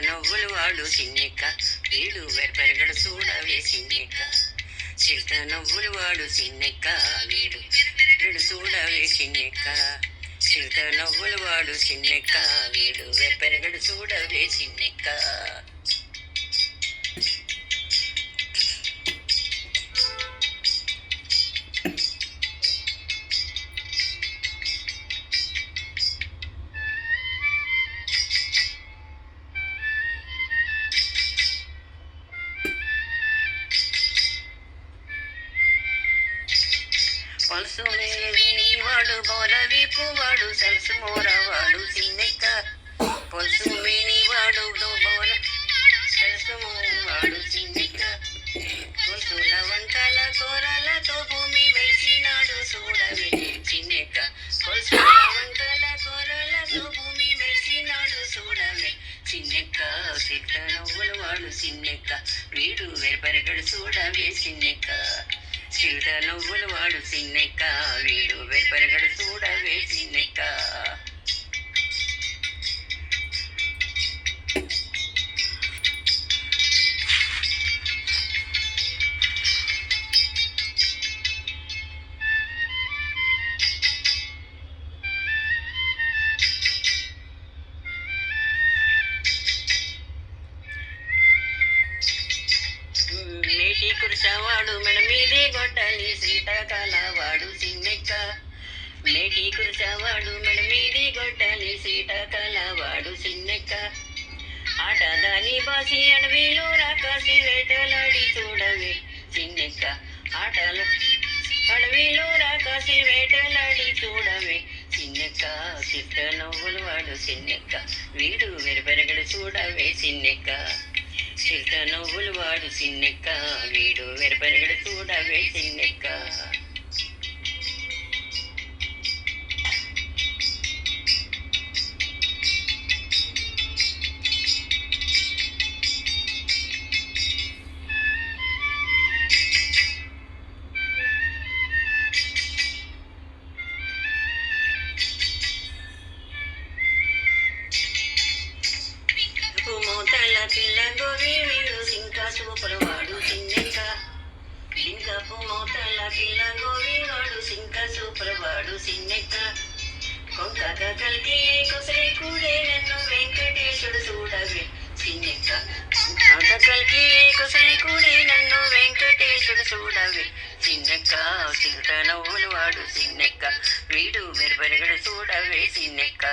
నవ్వులు వాడు సిన్నెక్క వీడు వెరపెరగడు చూడవే సిన్నెక్క చిరుత నవ్వులు వాడు సిన్నెక్క వీడు వెరపెరగడు చూడవే సిన్నెక్క చిరుత నవ్వులు వాడు సిన్నెక్క వీడు వెరపెరగడు చూడవే సిన్నెక్క పలుసు మేనివాడు బోరవీపు వాడు సరసు మోరవాడు సిన్నెక్క పలుసు మేనివాడు బోర సరసు మోరవాడు సిన్నెక్క కొలుసుల వంకల కూరలతో భూమి వెలిసినాడు చూడవే సిన్నెక్క కొలుసుల వంకల కూరలతో భూమి వెలిసినాడు చూడవే సిన్నెక్క సిద్ధ నవ్వులు వాడు సిన్నెక్క వీడు వెరపెరగడు చూడవే సిన్నెక్క చిరుత నవ్వులు వాడు సిన్నెక్క వీడు వెరపెరగడు చూడవే సిన్నెక్క మేటి కురుసవాడు మెడ మీదే గొడ్డలి శీతాకాల వాడు సిన్నెక్క మేటి కురుసవాడు మెడ మీదే గొడ్డలి శీతాకాల వాడు సిన్నెక్క ఆట దాని బాసి అడవిలో రాకాసి వేటలాడి చూడవే సిన్నెక్క ఆటలు అడవిలో రాకాసి వేటలాడి చూడవే సిన్నెక్క చిత్త నవ్వులు వాడు సిన్నెక్క వీడు వెరపెరగడు చూడవే సిన్నెక్క చిరుత నవ్వులు వాడు సిన్నెక్క వీడు వెరపెరగడు చూడవే సిన్నెక్క మోతల పిల్ల గోవి వీడు సింకా సూపర్ వాడు సిన్నెక్క లింకపు మోతల పిల్ల గోవి వాడు సింకా సూపర్ వాడు సిన్నెక్క కొంకక కలికి కొసరి కూడే నన్ను వెంకటేశుడు చూడవే సిన్నెక్క కొంక కలికి కొసరి కూడే నన్ను వెంకటేశుడు చూడవే సిన్నెక్క చిరుత నవ్వులు వాడు సిన్నెక్క వీడు వెరపెరగడు చూడవే సిన్నెక్క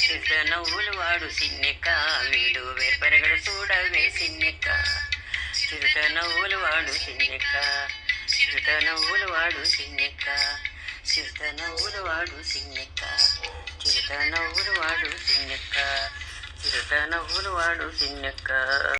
చిరుత నవ్వులు వాడు సిన్నెక్క వీడు వెరపెరగడు చూడవే సిన్నెక్క చిరుత నవ్వులు వాడు సిన్నెక్క చిరుత నవ్వులు వాడు సిన్నెక్క చిరుత నవ్వులు వాడు సిన్నెక్క చిరుత నవ్వులు వాడు సిన్నెక్క చిరుత నవ్వులు వాడు సిన్నెక్క